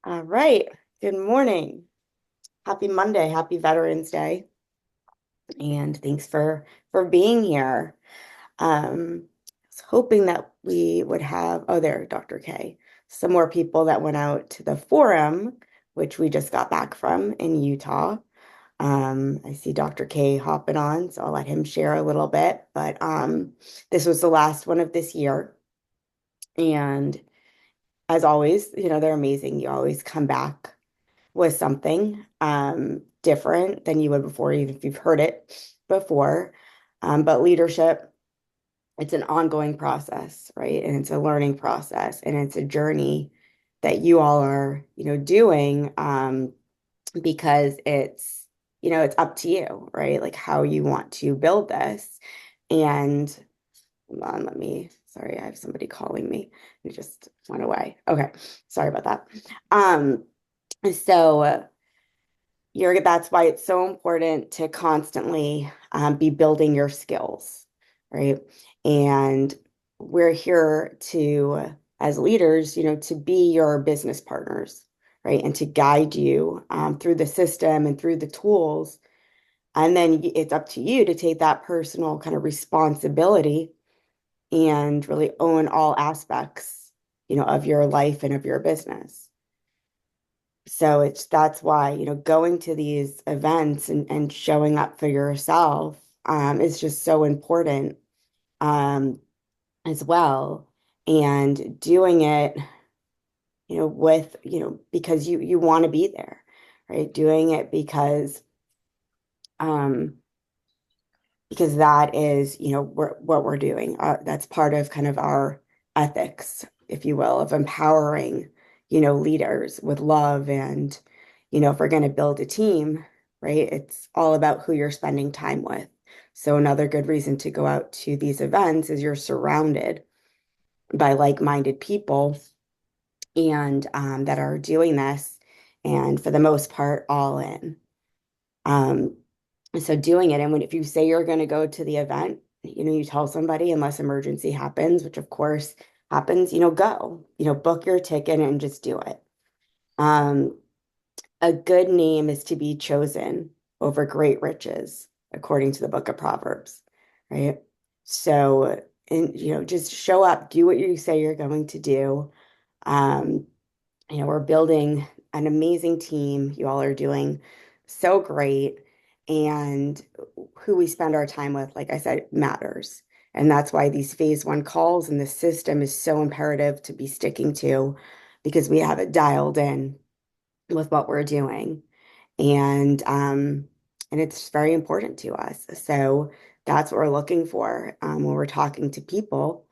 All right. Good morning. Happy Monday. Happy Veterans Day. And thanks for being here. I was hoping that we would have, oh, there, Dr. K, some more people that went out to the forum, which we just got back from in Utah. I see Dr. K hopping on, so I'll let him share a little bit. But this was the last one of this year. And as always, they're amazing. You always come back was something different than you would before, even if you've heard it before. But leadership, it's an ongoing process, right? And it's a learning process, and it's a journey that you all are, doing because it's up to you, right? Like how you want to build this. And hold on, sorry, I have somebody calling me. It just went away. Okay, sorry about that. Um, so that's why it's so important to constantly be building your skills, right? And we're here to, as leaders, to be your business partners, right? And to guide you through the system and through the tools. And then it's up to you to take that personal kind of responsibility and really own all aspects, of your life and of your business. So that's why, going to these events and showing up for yourself is just so important um, as well. And doing it, with, because you want to be there, right? Doing it um, because that is, what we're doing. That's part of kind of our ethics, if you will, of empowering, leaders with love. And, if we're going to build a team, right, it's all about who you're spending time with. So another good reason to go out to these events is you're surrounded by like-minded people and that are doing this, and for the most part, all in. Um, so doing it, and if you say you're going to go to the event, you tell somebody unless emergency happens, which of course happens, go, book your ticket and just do it. Um, a good name is to be chosen over great riches, according to the book of Proverbs, right? So, and just show up, do what you say you're going to do. Um, we're building an amazing team. You all are doing so great. And who we spend our time with, like I said, matters. And that's why these phase 1 calls and the system is so imperative to be sticking to, because we have it dialed in with what we're doing. And it's very important to us. So that's what we're looking for when we're talking to people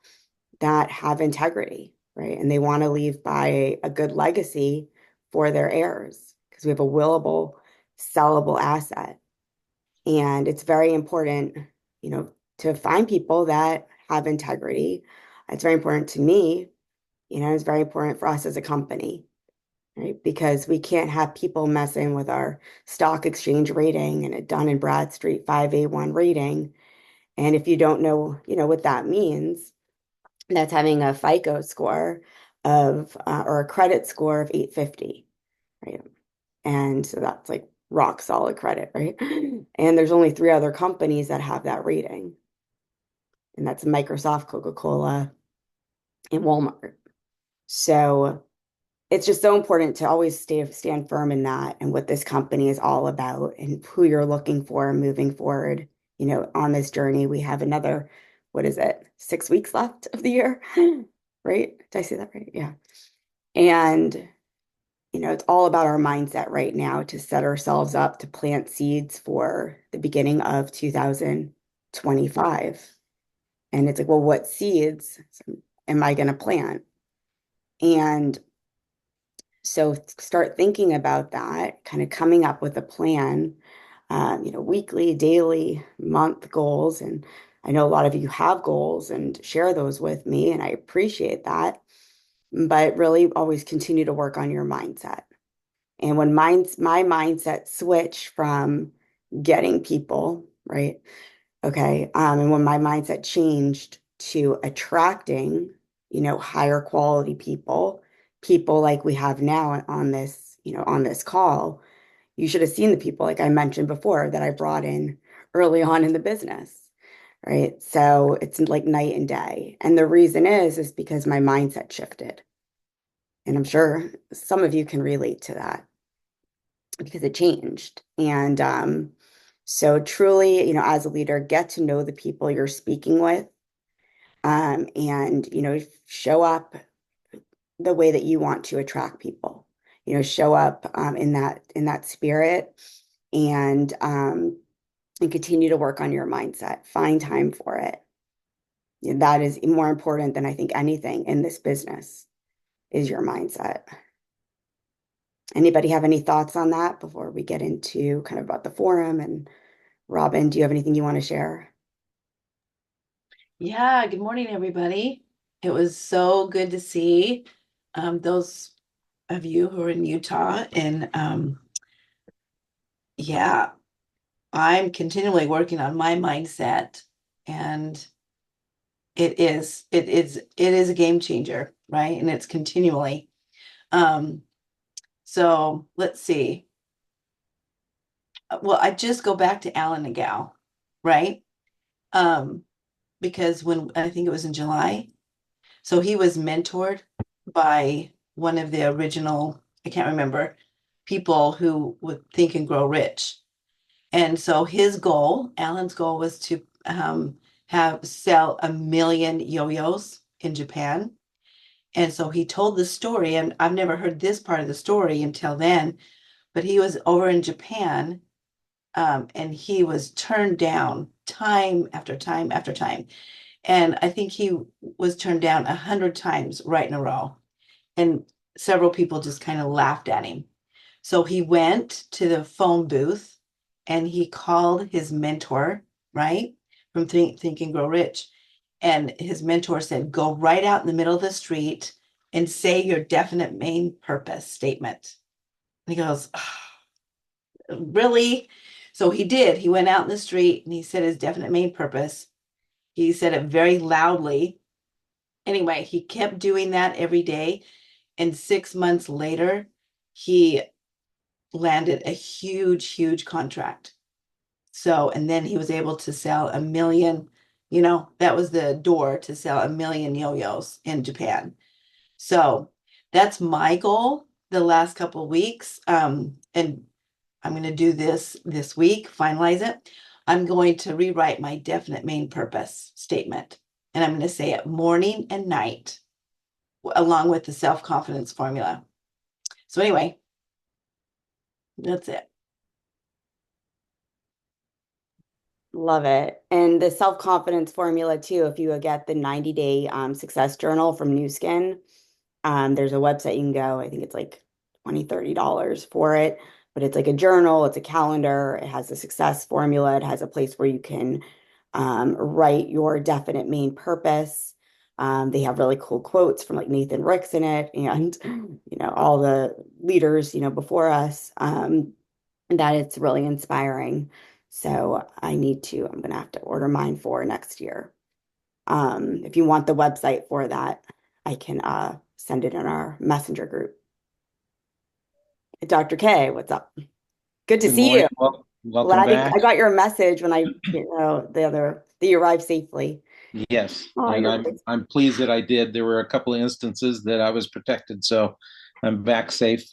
that have integrity, right? And they want to leave by a good legacy for their heirs, because we have a willable, sellable asset. And it's very important, to find people that have integrity. It's very important to me, it's very important for us as a company, right? Because we can't have people messing with our stock exchange rating and a Dun& and Bradstreet 5A1 rating. And if you don't know, what that means, that's having a FICO score of or a credit score of 850, right? And so that's like rock solid credit, right? And there's only 3 other companies that have that rating, and that's Microsoft, Coca-Cola, and Walmart. So it's just so important to always stand firm in that and what this company is all about and who you're looking for moving forward, on this journey. We have another, what is it, 6 weeks left of the year, right? Did I say that right? Yeah. And, it's all about our mindset right now to set ourselves up to plant seeds for the beginning of 2025. And it's like, well, what seeds am I going to plant? And so start thinking about that, kind of coming up with a plan, weekly, daily, month goals. And I know a lot of you have goals and share those with me, and I appreciate that. But really always continue to work on your mindset. And when my mindset switched from getting people, right? Okay. And when my mindset changed to attracting, higher quality people people like we have now on this, on this call, you should have seen the people, like I mentioned before, that I brought in early on in the business, right? So it's like night and day. And the reason is because my mindset shifted. And I'm sure some of you can relate to that because it changed. And so truly, as a leader, get to know the people you're speaking with, and, show up the way that you want to attract people. Show up in that spirit, and and continue to work on your mindset. Find time for it. That is more important than I think anything in this business is your mindset. Anybody have any thoughts on that before we get into kind of about the forum? And Robin, do you have anything you want to share? Yeah, good morning, everybody. It was so good to see those of you who are in Utah. And yeah, I'm continually working on my mindset, and it is a game changer, right? And it's continually. Um, so let's see. Well, I just go back to Alan and Gal, right? Um, because when I think it was in July. So he was mentored by one of the original, I can't remember, people who would Think and Grow Rich. And so his goal, Alan's goal, was to have sell 1 million yo-yos in Japan. And so he told the story, and I've never heard this part of the story until then, but he was over in Japan, and he was turned down time after time after time. And I think he was turned down 100 times right in a row. And several people just kind of laughed at him. So he went to the phone booth and he called his mentor, right? From Think and Grow Rich. And his mentor said, go right out in the middle of the street and say your definite main purpose statement. And he goes, really? So he did. He went out in the street and he said his definite main purpose. He said it very loudly. Anyway, he kept doing that every day. And 6 months later, he landed a huge, huge contract. So, and then he was able to sell 1 million, that was the door to sell 1 million yo-yos in Japan. So that's my goal the last couple of weeks. And I'm going to do this week, finalize it. I'm going to rewrite my definite main purpose statement. And I'm going to say it morning and night, along with the self-confidence formula. So anyway, that's it. Love it. And the self-confidence formula too, if you get the 90-day success journal from New Skin, there's a website you can go. I think it's like $20, $30 for it, but it's like a journal, it's a calendar, it has a success formula, it has a place where you can write your definite main purpose. They have really cool quotes from like Nathan Ricks in it, and all the leaders before us, that it's really inspiring. So I'm gonna have to order mine for next year. If you want the website for that, I can send it in our messenger group. Dr. K, what's up? Good to Good see you. morning. Welcome Glad back. I got your message when that you arrived safely. Yes, Oh, and you're I'm pleased that I did. There were a couple of instances that I was protected, so I'm back safe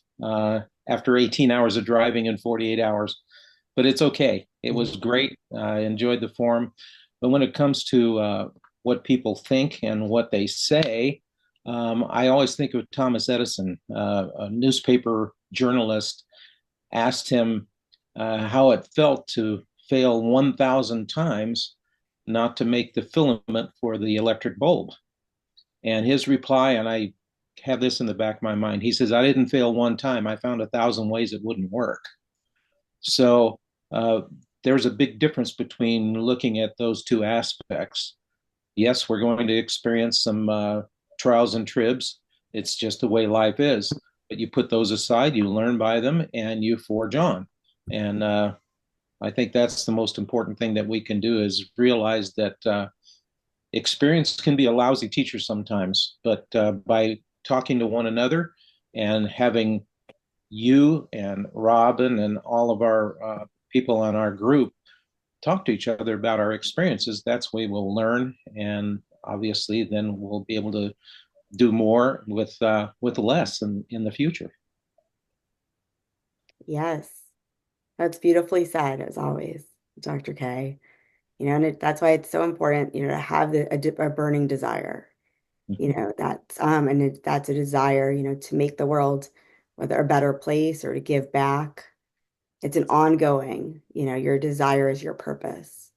after 18 hours of driving in 48 hours. But it's okay. It was great. I enjoyed the forum. But when it comes to what people think and what they say, I always think of Thomas Edison, a newspaper journalist asked him how it felt to fail 1,000 times not to make the filament for the electric bulb. And his reply, and I have this in the back of my mind, he says, I didn't fail one time. I found 1,000 ways it wouldn't work. So uh, there's a big difference between looking at those two aspects. Yes, we're going to experience some trials and tribs. It's just the way life is. But you put those aside, you learn by them, and you forge on. And I think that's the most important thing that we can do is realize that experience can be a lousy teacher sometimes, but by talking to one another And having you and Robin and all of our people on our group talk to each other about our experiences, that's where we'll learn. And obviously, then we'll be able to do more with less in the future. Yes, that's beautifully said, as always, Dr. K. And that's why it's so important, to have a burning desire. That's a desire, to make the world whether a better place or to give back. It's an ongoing, your desire is your purpose,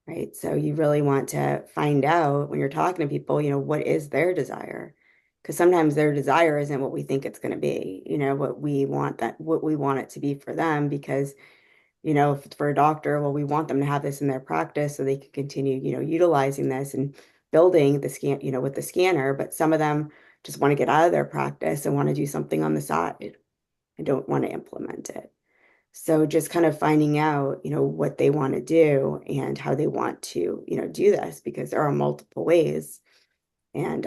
right? So you really want to find out when you're talking to people, what is their desire? Because sometimes their desire isn't what we think it's going to be, what we want it to be for them. Because, if it's for a doctor, well, we want them to have this in their practice so they can continue, utilizing this and building the scan, with the scanner. But some of them just want to get out of their practice and want to do something on the side and don't want to implement it. So just kind of finding out, what they want to do and how they want to, do this, because there are multiple ways, and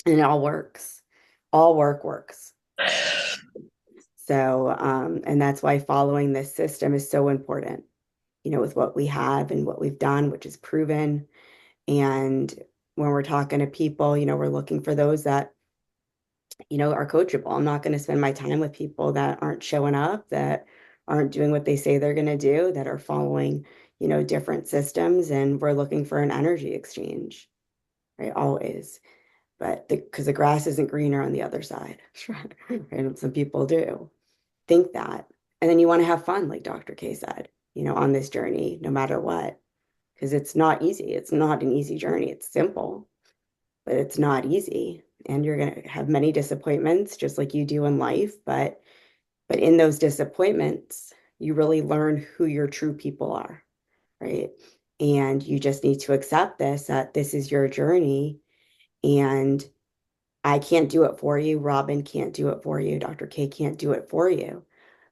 it all works. All work works. So and that's why following this system is so important, with what we have and what we've done, which is proven. And when we're talking to people, we're looking for those that, are coachable. I'm not going to spend my time with people that aren't showing up, that aren't doing what they say they're going to do, that are following, different systems. And we're looking for an energy exchange, right? Always. But because the grass isn't greener on the other side, right? And some people do think that. And then you want to have fun, like Dr. K said, on this journey, no matter what, because it's not easy. It's not an easy journey. It's simple, but it's not easy. And you're going to have many disappointments, just like you do in life. But in those disappointments, you really learn who your true people are, right? And you just need to accept that this is your journey. And I can't do it for you. Robin can't do it for you. Dr. K can't do it for you.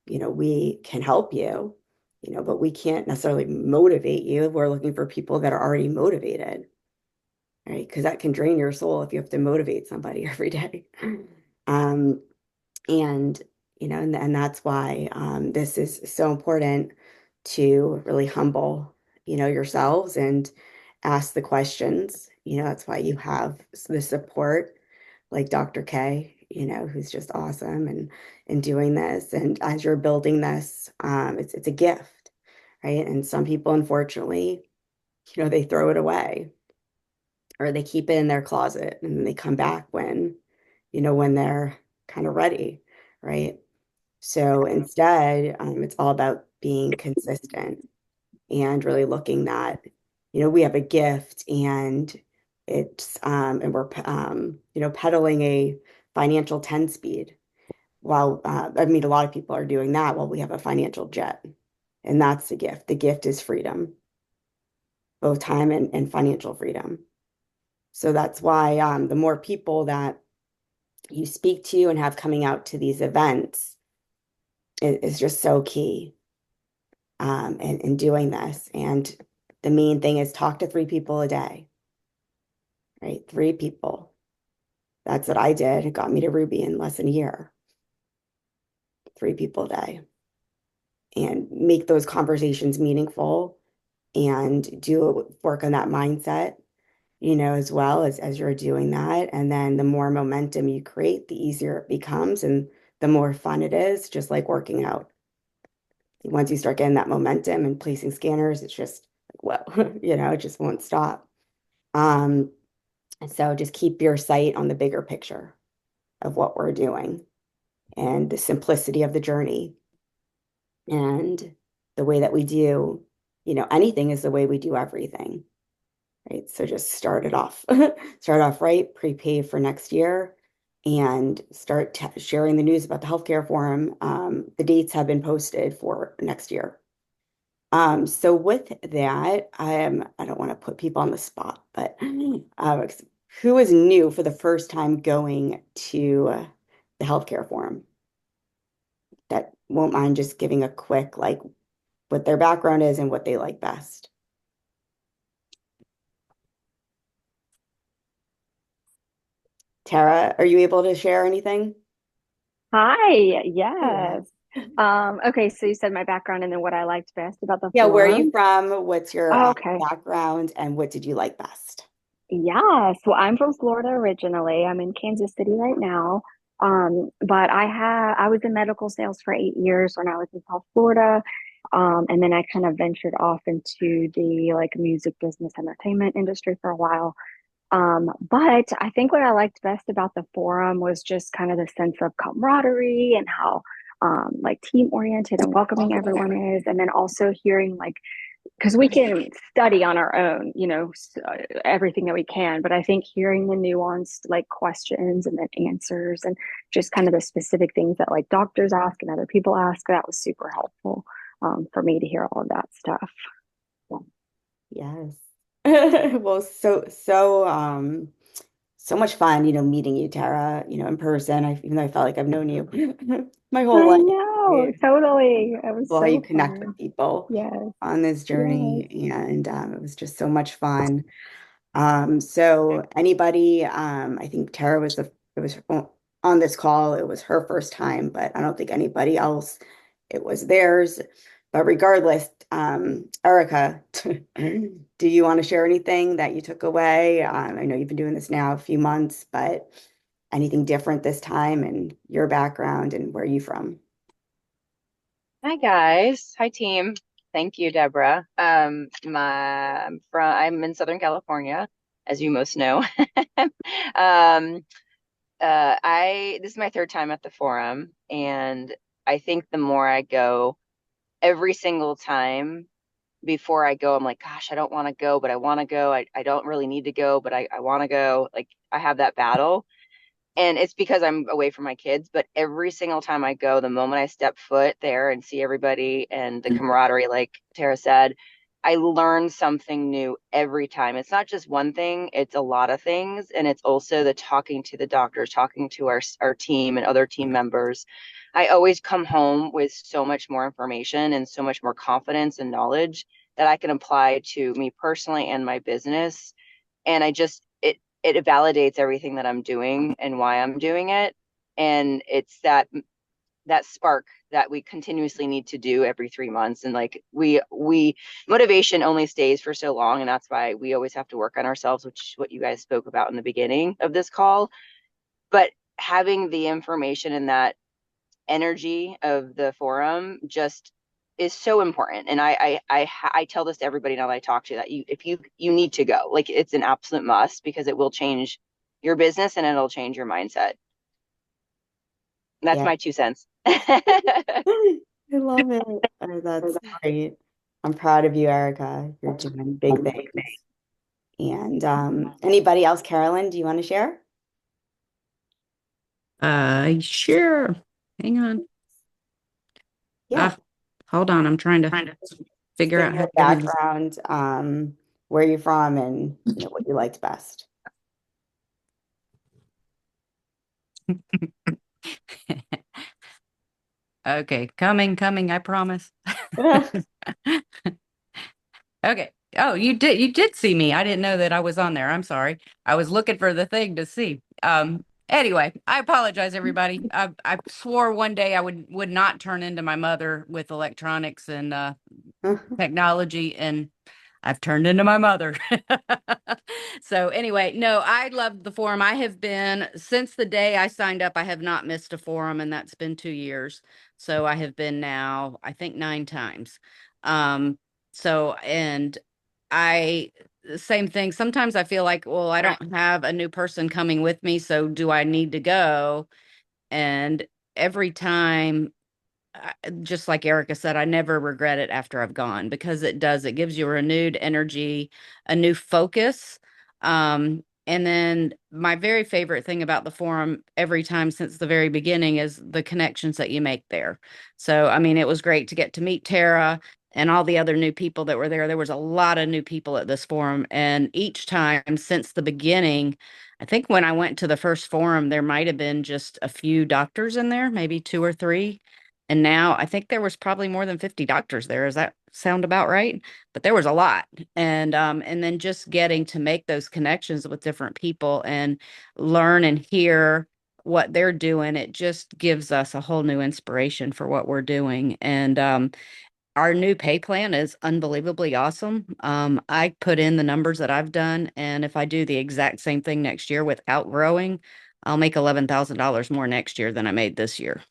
We can help you, but we can't necessarily motivate you. We're looking for people that are already motivated, right? Because that can drain your soul if you have to motivate somebody every day. Um, and and that's why this is so important, to really humble, yourselves and ask the questions. That's why you have the support like Dr. K, who's just awesome and doing this. And as you're building this, it's a gift, right? And some people, unfortunately, they throw it away or they keep it in their closet and then they come back when they're kind of ready, right? So instead, it's all about being consistent and really looking that, we have a gift, and we're, pedaling a financial 10 speed. While, I mean, a lot of people are doing that while we have a financial jet. And that's the gift. The gift is freedom, both time and financial freedom. So that's why the more people that you speak to and have coming out to these events is just so key, in doing this. And the main thing is talk to three people a day, right? Three people. That's what I did. It got me to Ruby in less than a year. Three people a day. And make those conversations meaningful and do work on that mindset, as well as you're doing that. And then the more momentum you create, the easier it becomes and the more fun it is, just like working out. Once you start getting that momentum and placing scanners, it's just like, whoa, it just won't stop. Um, so just keep your sight on the bigger picture of what we're doing and the simplicity of the journey and the way that we do, anything is the way we do everything, right? So just start it off, start off right, prepay for next year, and start sharing the news about the healthcare forum. The dates have been posted for next year. So with that, I don't want to put people on the spot, but who is new for the first time going to the healthcare forum that won't mind just giving a quick, like, what their background is and what they like best? Tara, are you able to share anything? Hi, Hello. yes. Okay, so you said my background and then what I liked best about the Yeah, where are you forum. from? What's your Oh, okay. background and what did you like best? Yes. Well, I'm from Florida originally. I'm in Kansas City right now. But I was in medical sales for 8 years when I was in South Florida. And then I kind of ventured off into the like music business entertainment industry for a while. But I think what I liked best about the forum was just kind of the sense of camaraderie and how like team oriented and welcoming everyone is. And then also hearing like, because we can study on our own, everything that we can. But I think hearing the nuanced like questions and then answers and just kind of the specific things that like doctors ask and other people ask, that was super helpful for me to hear all of that stuff. Yes. Well, so much fun, meeting you, Tara, in person. Even though I felt like I've known you my whole I life. know, It's totally. It was cool how you so connect with fun. people Yes, on this yes. journey, and it was just so much fun. So anybody, I think Tara was it was on this call. It was her first time, but I don't think anybody else. It was theirs. But regardless, Erica, do you want to share anything that you took away? I know you've been doing this now a few months, but anything different this time and your background and where are you from? Hi guys. Hi team. Thank you, Deborah. I'm in Southern California, as you most know. Um, I This is my third time at the forum, and I think the more I go, every single time before I go, I'm like, gosh, I don't want to go, but I want to go. I don't really need to go, but I want to go. Like I have that battle. And it's because I'm away from my kids, but every single time I go, the moment I step foot there and see everybody and the camaraderie, like Tara said, I learn something new every time. It's not just one thing, it's a lot of things. And it's also the talking to the doctors, talking to our team and other team members. I always come home with so much more information and so much more confidence and knowledge that I can apply to me personally and my business. And it validates everything that I'm doing and why I'm doing it. And it's that spark that we continuously need to do every 3 months. And like we motivation only stays for so long, and that's why we always have to work on ourselves, which is what you guys spoke about in the beginning of this call. But having the information and that energy of the forum just is so important. And I tell this to everybody now that I talk to, that you need to go. Like it's an absolute must, because it will change your business and it'll change your mindset. And that's Yeah. my 2 cents. I love it. Oh, that's great. I'm proud of you, Erica. You're doing big things. And anybody else, Carolyn, do you want to share? Sure. Hang on. Yeah. Hold on. I'm trying to Just figure give out me how your to do this. background, where you're from, and what you liked best. Okay, coming, I promise. Yeah. Okay. Oh, you did see me. I didn't know that I was on there. I'm sorry. I was looking for the thing to see. Anyway, I apologize, everybody. I swore one day I would not turn into my mother with electronics and technology, and I've turned into my mother. So anyway, no, I loved the forum. I have been since the day I signed up, I have not missed a forum, and that's been 2 years. So I have been now, I think 9 times. So and I same thing. Sometimes I feel like, well, I don't have a new person coming with me, so do I need to go? And every time just like Erica said, I never regret it after I've gone, because it gives you a renewed energy, a new focus. And then my very favorite thing about the forum every time since the very beginning is the connections that you make there. So, I mean, it was great to get to meet Tara and all the other new people that were there. There was a lot of new people at this forum. And each time since the beginning, I think when I went to the first forum, there might have been just a few doctors in there, maybe two or three. And now I think there was probably more than 50 doctors there. Does that sound about right? But there was a lot. And then just getting to make those connections with different people and learn and hear what they're doing, it just gives us a whole new inspiration for what we're doing. And our new pay plan is unbelievably awesome. I put in the numbers that I've done, and if I do the exact same thing next year without growing, I'll make $11,000 more next year than I made this year.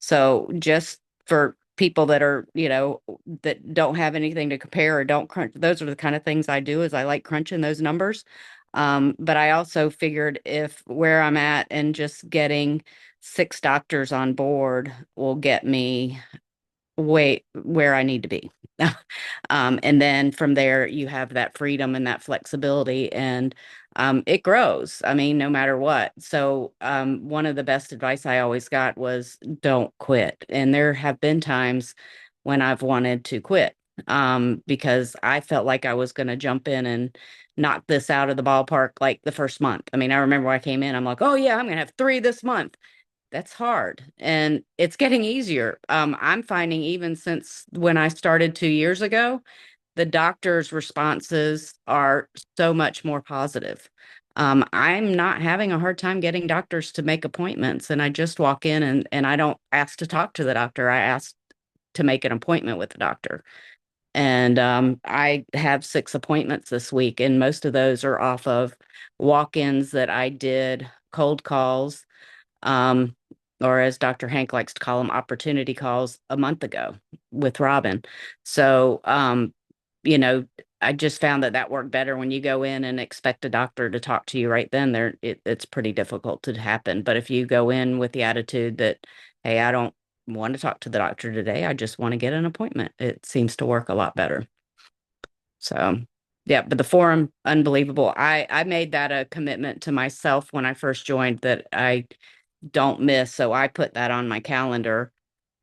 So just for people that are, that don't have anything to compare or don't crunch, those are the kind of things I do is I like crunching those numbers. But I also figured if where I'm at and just getting 6 doctors on board will get me way where I need to be. And then from there, you have that freedom and that flexibility, and it grows. I mean, no matter what. So, one of the best advice I always got was don't quit. And there have been times when I've wanted to quit because I felt like I was going to jump in and knock this out of the ballpark like the first month. I mean, I remember when I came in, I'm like, oh, yeah, I'm going to have 3 this month. That's hard, and it's getting easier. I'm finding even since when I started 2 years ago, the doctor's responses are so much more positive. I'm not having a hard time getting doctors to make appointments, and I just walk in and I don't ask to talk to the doctor. I ask to make an appointment with the doctor. And I have 6 appointments this week, and most of those are off of walk-ins that I did, cold calls, um, or as Dr. Hank likes to call them, opportunity calls a month ago with Robin. So, you know, I just found that that worked better when you go in and expect a doctor to talk to you right then. It's pretty difficult to happen. But if you go in with the attitude that, hey, I don't want to talk to the doctor today, I just want to get an appointment, it seems to work a lot better. So, yeah, but the forum, unbelievable. I made that a commitment to myself when I first joined that I don't miss. So I put that on my calendar.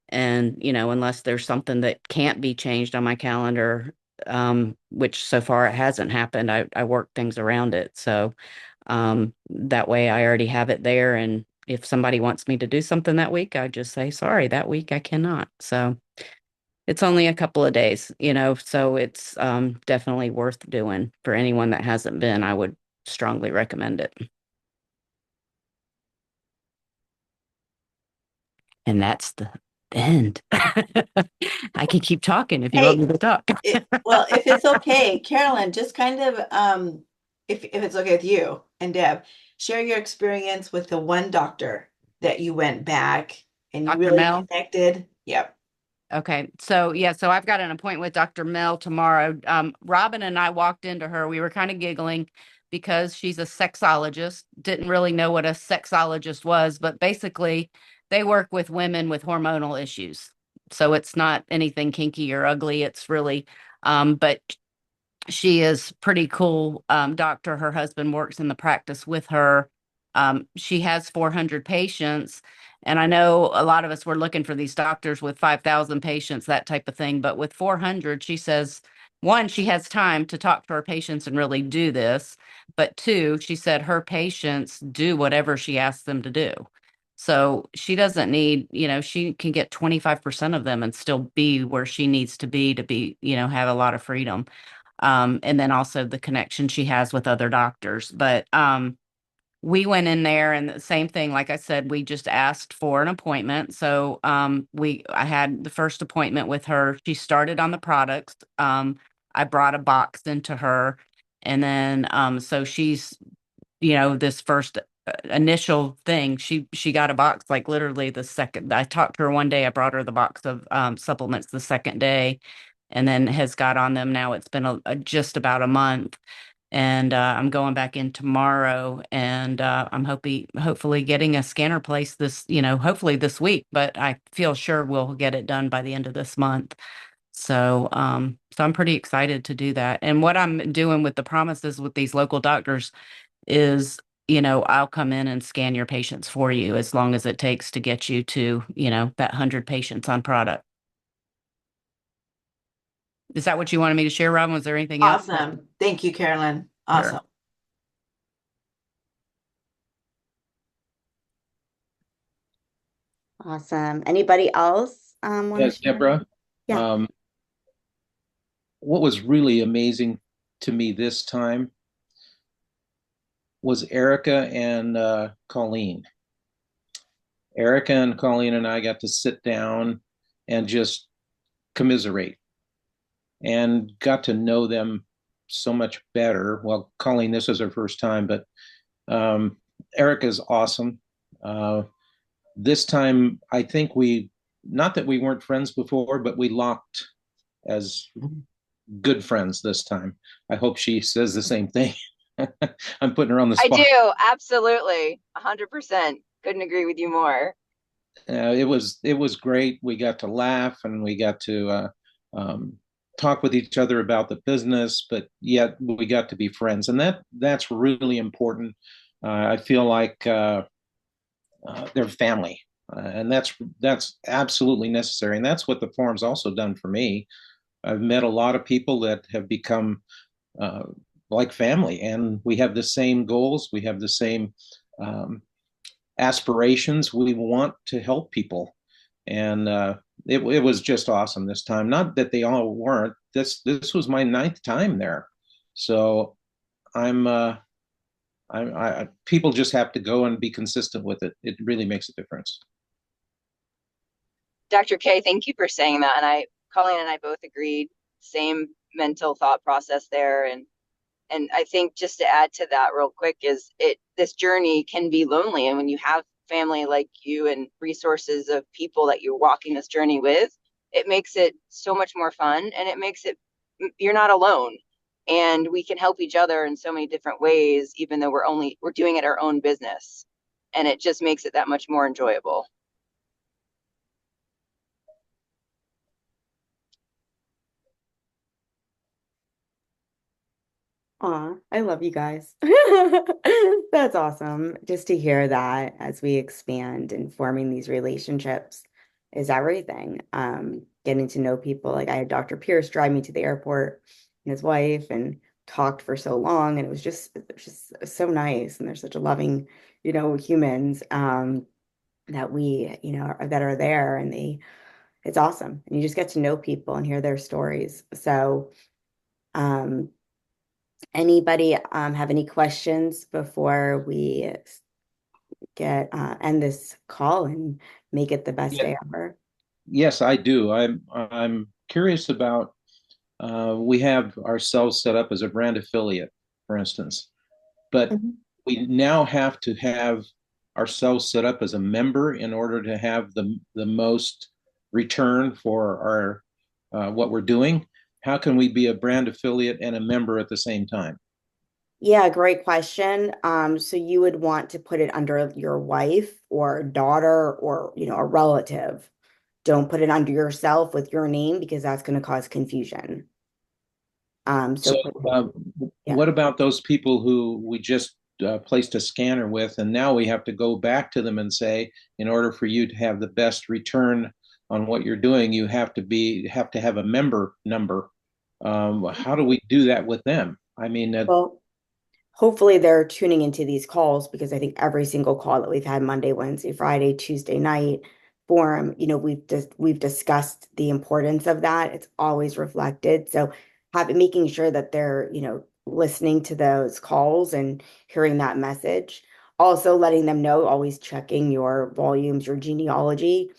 And, unless there's something that can't be changed on my calendar, which so far it hasn't happened, I work things around it. So that way I already have it there. And if somebody wants me to do something that week, I just say, sorry, that week I cannot. So it's only a couple of days, so it's definitely worth doing for anyone that hasn't been. I would strongly recommend it. And that's the end. I can keep talking if you want Hey, me to talk. well, if it's okay, Carolyn, just kind of, if it's okay with you and Deb, share your experience with the one doctor that you went back and you Dr. really Mel. connected. Yep. Okay. So yeah, so I've got an appointment with Dr. Mel tomorrow. Robin and I walked into her. We were kind of giggling because she's a sexologist. Didn't really know what a sexologist was, but basically they work with women with hormonal issues. So it's not anything kinky or ugly. It's really, but she is pretty cool doctor. Her husband works in the practice with her. She has 400 patients. And I know a lot of us were looking for these doctors with 5,000 patients, that type of thing. But with 400, she says, one, she has time to talk to her patients and really do this. But two, she said her patients do whatever she asks them to do. So she doesn't need, she can get 25% of them and still be where she needs to be, have a lot of freedom. And then also the connection she has with other doctors. But we went in there and the same thing, like I said, we just asked for an appointment. So I had the first appointment with her. She started on the products. I brought a box into her. And then so she's, this first initial thing, she got a box like literally the second I talked to her one day. I brought her the box of supplements the second day, and then has got on them now. It's been just about a month, and I'm going back in tomorrow, and I'm hopefully getting a scanner placed this, hopefully this week, but I feel sure we'll get it done by the end of this month. So I'm pretty excited to do that. And what I'm doing with the promises with these local doctors is, I'll come in and scan your patients for you as long as it takes to get you to, that 100 patients on product. Is that what you wanted me to share, Robin? Was there anything else? Awesome. Thank you, Carolyn. Sure. Awesome. Awesome. Anybody else want to Yes, share? Deborah. Yeah. What was really amazing to me this time was Erica and Colleen. Erica and Colleen and I got to sit down and just commiserate and got to know them so much better. Well, Colleen, this is her first time, but um, Erica's awesome. Uh, this time, I think not that we weren't friends before, but we locked as good friends this time. I hope she says the same thing. I'm putting her on the I spot. do, absolutely. 100%. Couldn't agree with you more. It was great. We got to laugh and we got to um, talk with each other about the business, but yet we got to be friends, and that's really important. I feel like they're family, and that's absolutely necessary, and that's what the forum's also done for me. I've met a lot of people that have become uh, like family, and we have the same goals. We have the same um, aspirations. We want to help people, and it was just awesome this time. Not that they all weren't. This was my ninth time there, so I'm. People just have to go and be consistent with it. It really makes a difference. Dr. K, thank you for saying that. And Colleen and I both agreed, same mental thought process there. And I think just to add to that real quick is this journey can be lonely. And when you have family like you and resources of people that you're walking this journey with, it makes it so much more fun, and it makes it, you're not alone. And we can help each other in so many different ways, even though we're doing it our own business. And it just makes it that much more enjoyable. Aw, I love you guys. That's awesome. Just to hear that as we expand and forming these relationships is everything. Getting to know people. Like I had Dr. Pierce drive me to the airport and his wife and talked for so long, and it was just so nice. And they're such a loving, humans that that are there, and it's awesome. And you just get to know people and hear their stories. So um anybody have any questions before we get end this call and make it the best Yeah, day ever? yes, I do. I'm curious about. We have ourselves set up as a brand affiliate, for instance, but Mhm. we now have to have ourselves set up as a member in order to have the most return for our what we're doing. How can we be a brand affiliate and a member at the same time? Yeah, great question. So you would want to put it under your wife or daughter or, a relative. Don't put it under yourself with your name because that's going to cause confusion. So So, put it, uh, yeah. what about those people who we just placed a scanner with, and now we have to go back to them and say, in order for you to have the best return on what you're doing, you have to have a member number. How do we do that with them? I mean, Well, hopefully they're tuning into these calls because I think every single call that we've had Monday, Wednesday, Friday, Tuesday night forum, we've discussed the importance of that. It's always reflected. So making sure that they're, listening to those calls and hearing that message. Also letting them know, always checking your volumes, your genealogy,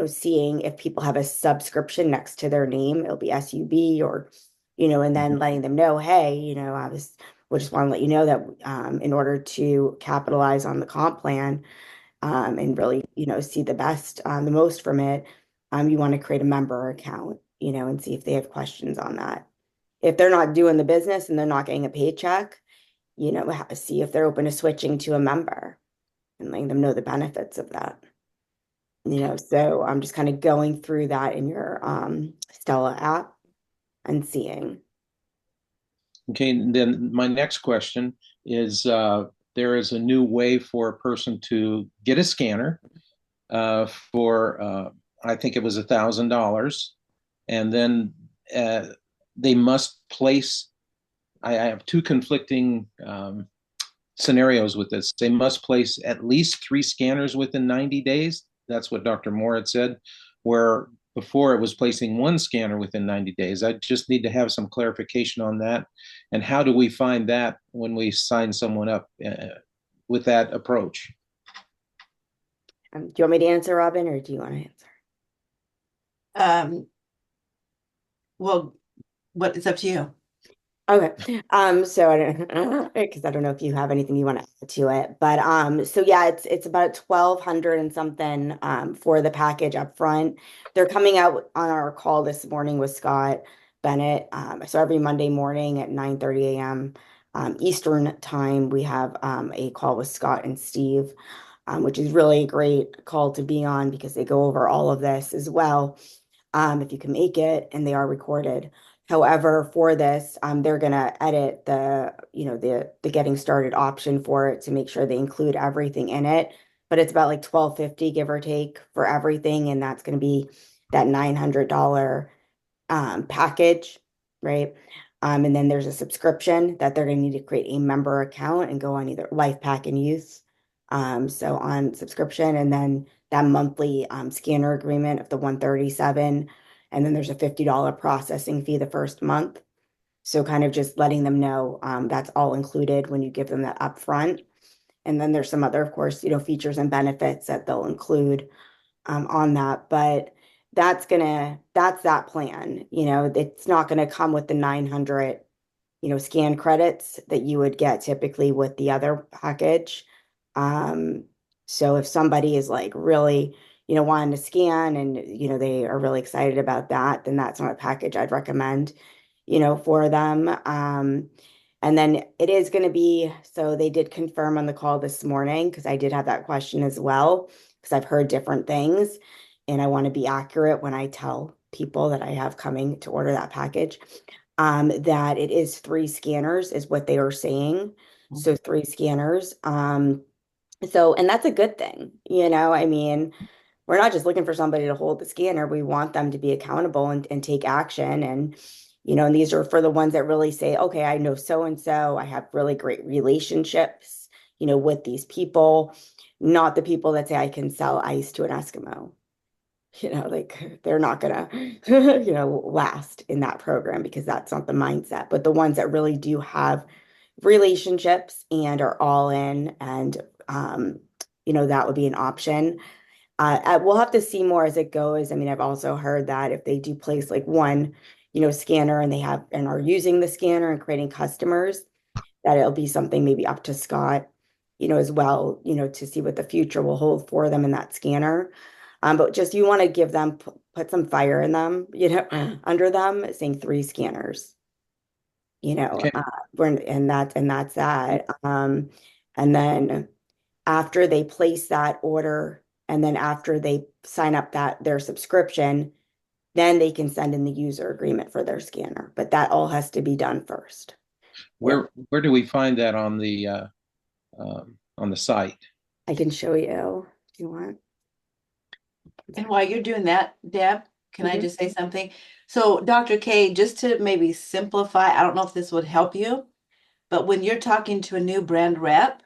seeing if people have a subscription next to their name, it'll be SUB or, and then letting them know, hey, we just want to let you know that in order to capitalize on the comp plan and really, see the most from it, you want to create a member account, and see if they have questions on that. If they're not doing the business and they're not getting a paycheck, see if they're open to switching to a member and letting them know the benefits of that. So I'm just kind of going through that in your Stella app and seeing. okay, then my next question is there is a new way for a person to get a scanner for I think it was $1,000, and then uh, they must place. I have two conflicting scenarios with this. They must place at least three scanners within 90 days. That's what Dr. Moore had said, where before it was placing one scanner within 90 days. I just need to have some clarification on that. And how do we find that when we sign someone up with that approach? Do you want me to answer, Robin, or do you want to answer? Well, what it's up to you. Okay. So I don't because I don't know if you have anything you want to add to it, but so yeah, it's about 1,200 and something for the package up front. They're coming out on our call this morning with Scott Bennett. So every Monday morning at 9:30 a.m. Eastern time, we have a call with Scott and Steve, which is really a great call to be on because they go over all of this as well. If you can make it, and they are recorded. However, for this, they're gonna edit the getting started option for it to make sure they include everything in it. But it's about like 1,250 give or take for everything, and that's gonna be that $900 package, right? And then there's a subscription that they're going to need to create a member account and go on either Life Pack and Youth. So on subscription, and then that monthly scanner agreement of the 137, and then there's a $50 processing fee the first month. So kind of just letting them know that's all included when you give them that upfront. And then there's some other, of course, features and benefits that they'll include on that. But that's that plan. It's not gonna come with the 900, scan credits that you would get typically with the other package. Um, so if somebody is like really, wanting to scan and, they are really excited about that, then that's not a package I'd recommend, for them. And then it is going to be, so they did confirm on the call this morning, because I did have that question as well, because I've heard different things, and I want to be accurate when I tell people that I have coming to order that package. That it is 3 scanners is what they are saying. So 3 scanners. And that's a good thing, I mean, we're not just looking for somebody to hold the scanner. We want them to be accountable and take action. And these are for the ones that really say, okay, I know so and so, I have really great relationships, with these people, not the people that say I can sell ice to an Eskimo. Like they're not gonna, last in that program because that's not the mindset. But the ones that really do have relationships and are all in, and that would be an option. We'll have to see more as it goes. I mean, I've also heard that if they do place like one, scanner, and they have and are using the scanner and creating customers, that it'll be something maybe up to Scott, as well, to see what the future will hold for them in that scanner. But just you want to give them, put some fire in them, under them, saying 3 scanners, Okay. and that's that. And then after they place that order, and then after they sign up their subscription, then they can send in the user agreement for their scanner. But that all has to be done first. Yeah, Where do we find that on the site? I can show you if you want. And while you're doing that, Deb, can I Mhm. just say something? So, Dr. K, just to maybe simplify, I don't know if this would help you, but when you're talking to a new brand rep,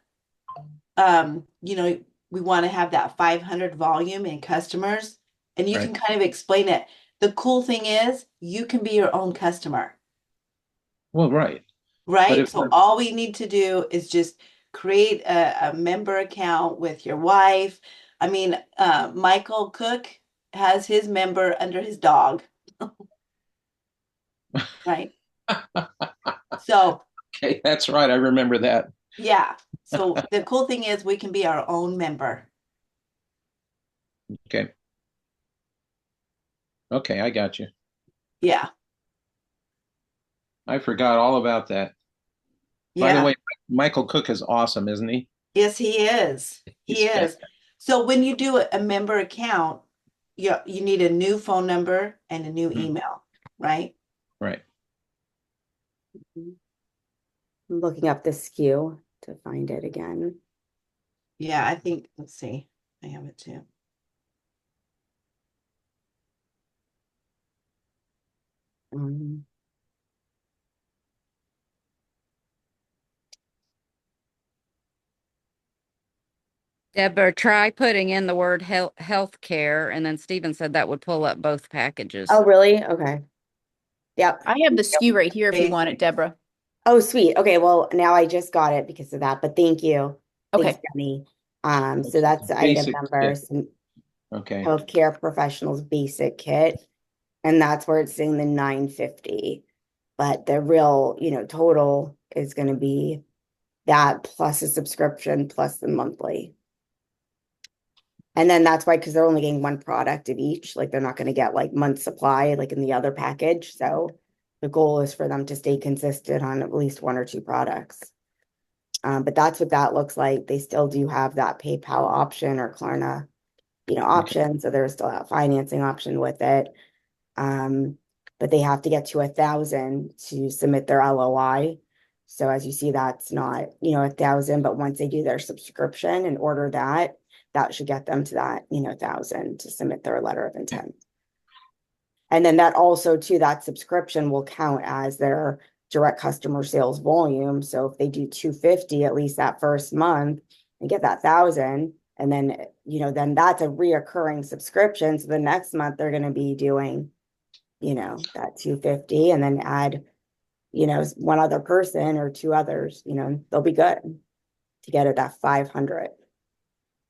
you know, we want to have that 500 volume in customers, and you Right. can kind of explain it. The cool thing is you can be your own customer, Well, right. But right? if So all we need to do is just create a member account with your wife. I mean, Michael Cook has his member under his dog, right? So okay, that's right. I remember that. yeah. So the cool thing is we can be our own member. Okay. Okay, I got you. Yeah. I forgot all about that. By the Yeah. way, Michael Cook is awesome, isn't he? Yes, he is. He He's is. fantastic. So when you do a member account, you need a new phone number and a new Mhm. email, right? Right. I'm looking up the SKU to find it again. Yeah, I think, let's see. I have it too. Um, Deborah, try putting in the word health care, and then Stephen said that would pull up both packages. oh, really? Okay. Yep. I have the SKU right here if you want it, Deborah. Oh, sweet. Okay, well, now I just got it because of that, but thank you. Thanks, Okay. Jenny. So that's the item Basic number, kit. some Okay. healthcare professionals basic kit, and that's where it's saying the 950. But the real, total is going to be that plus a subscription plus the monthly. And then that's why, because they're only getting one product of each, like they're not going to get like month supply like in the other package. So the goal is for them to stay consistent on at least one or two products. But that's what that looks like. They still do have that PayPal option or Klarna, option. So there's still a financing option with it. But they have to get to 1,000 to submit their LOI. So as you see, that's not, 1,000, but once they do their subscription and order that, that should get them to that, 1,000 to submit their letter of intent. And then that also too, that subscription will count as their direct customer sales volume. So if they do 250 at least that first month and get that 1,000, and then then that's a reoccurring subscription. So the next month they're going to be doing, that 250, and then add, one other person or two others, they'll be good to get at that 500.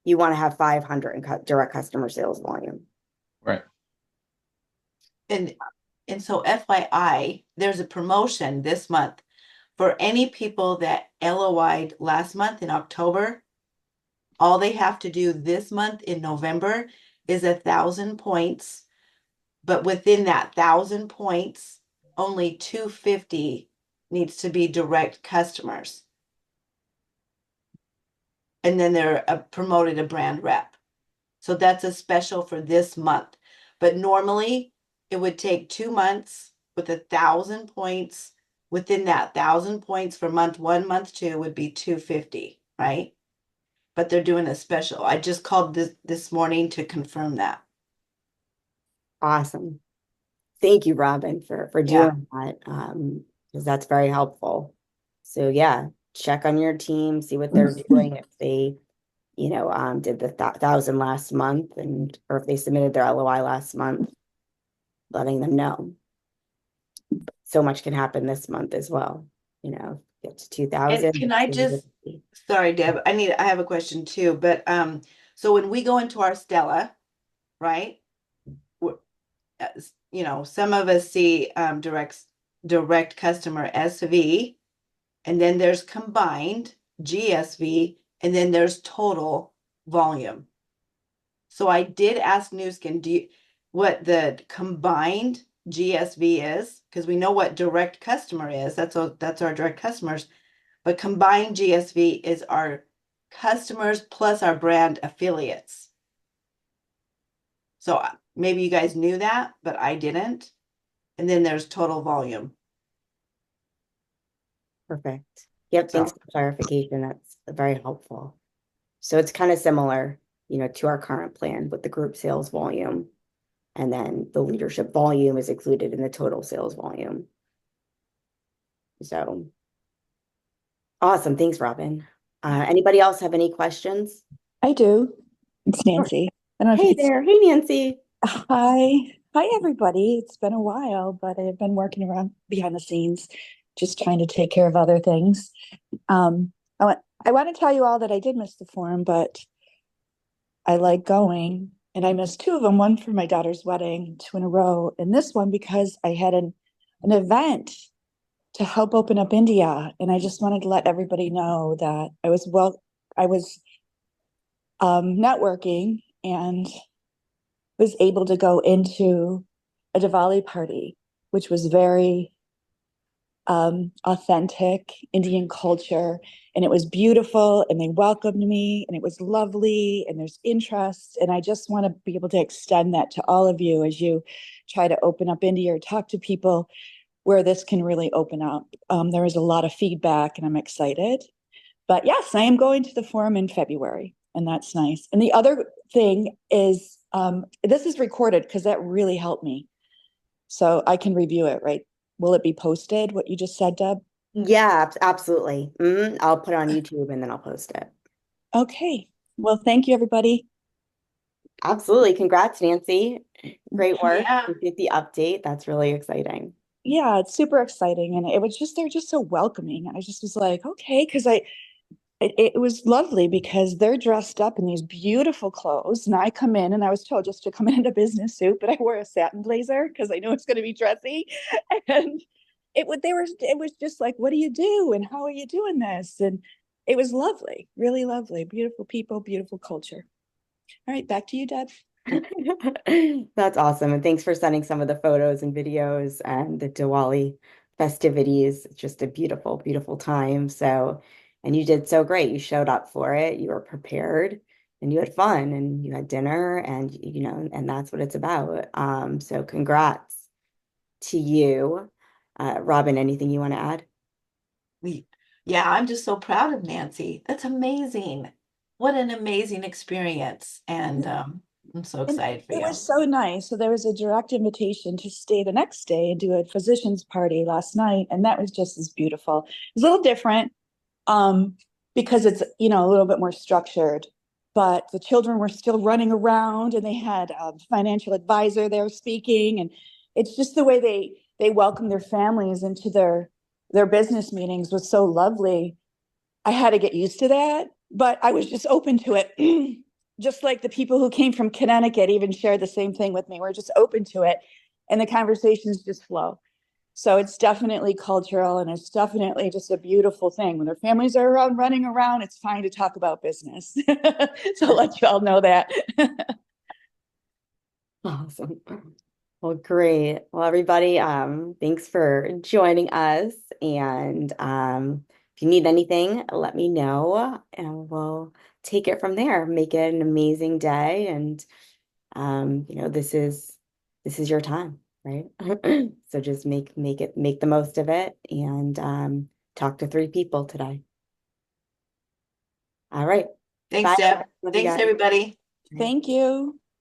You want to have 500 in direct customer sales volume. Right. And so FYI, there's a promotion this month for any people that LOI'd last month in October. All they have to do this month in November is 1,000 points. But within that 1,000 points, only 250 needs to be direct customers. And then they're promoted a brand rep. So that's a special for this month. But normally it would take 2 months with 1,000 points. Within that 1,000 points for month 1, month 2 would be 250, right? But they're doing a special. I just called this morning to confirm that. Awesome. Thank you, Robin, for Yeah. doing that. Because that's very helpful. So yeah, check on your team, see what they're doing, if they, did the 1,000 last month, or if they submitted their LOI last month, letting them know. So much can happen this month as well. Get to 2,000. And can I just, sorry, Deb, I have a question too, but so when we go into our Stella, right? Some of us see direct customer SV, and then there's combined GSV, and then there's total volume. So I did ask Newskin, what the combined GSV is, because we know what direct customer is. That's our direct customers. But combined GSV is our customers plus our brand affiliates. So maybe you guys knew that, but I didn't. And then there's total volume. Perfect. Yep, thanks for clarification. That's very helpful. So it's kind of similar, to our current plan with the group sales volume. And then the leadership volume is included in the total sales volume. So awesome. Thanks, Robin. Anybody else have any questions? I do. It's Nancy. I don't know Hey if it's there. Hey, Nancy. Hi, everybody. It's been a while, but I've been working around behind the scenes, just trying to take care of other things. I want to tell you all that I did miss the forum, but I like going, and I missed 2 of them. One for my daughter's wedding, 2 in a row, and this one because I had an event to help open up India, and I just wanted to let everybody know that I was networking and was able to go into a Diwali party, which was very authentic Indian culture, and it was beautiful, and they welcomed me, and it was lovely, and there's interest, and I just want to be able to extend that to all of you as you try to open up India or talk to people where this can really open up. There was a lot of feedback, and I'm excited. But yes, I am going to the forum in February, and that's nice. And the other thing is, this is recorded because that really helped me. So I can review it, right? Will it be posted, what you just said, Deb? Yeah, absolutely. I'll put it on YouTube and then I'll post it. Okay. Well, thank you, everybody. Absolutely. Congrats, Nancy. Great work. Yeah. Appreciate the update. That's really exciting. Yeah, it's super exciting. And it was just, they're just so welcoming. And I just was like, okay, because it was lovely because they're dressed up in these beautiful clothes. And I come in and I was told just to come in a business suit, but I wore a satin blazer because I knew it's going to be dressy. And it was just like, what do you do? And how are you doing this? And it was lovely, really lovely, beautiful people, beautiful culture. All right, back to you, Deb. That's awesome. And thanks for sending some of the photos and videos and the Diwali festivities. It's just a beautiful, beautiful time. So, and you did so great. You showed up for it. You were prepared and you had fun and you had dinner and, and that's what it's about. So congrats to you. Robin, anything you want to add? Yeah, I'm just so proud of Nancy. That's amazing. What an amazing experience. And I'm so And excited for it you. was so nice. So there was a direct invitation to stay the next day and do a physician's party last night. And that was just as beautiful. It was a little different um, because it's, a little bit more structured. But the children were still running around and they had a financial advisor there speaking. And it's just the way they welcome their families into their business meetings was so lovely. I had to get used to that, but I was just open to it. Just like the people who came from Connecticut even shared the same thing with me. We're just open to it and the conversations just flow. So it's definitely cultural and it's definitely just a beautiful thing. When their families are around running around, it's fine to talk about business. So I'll let you all know that. Awesome. Well, great. Well, everybody, thanks for joining us. And if you need anything, let me know and we'll take it from there. Make it an amazing day. And this is your time, right? So just make the most of it and talk to 3 people today. All right. Thanks, Bye. Deb. Love you Thanks, guys. everybody. Thank you.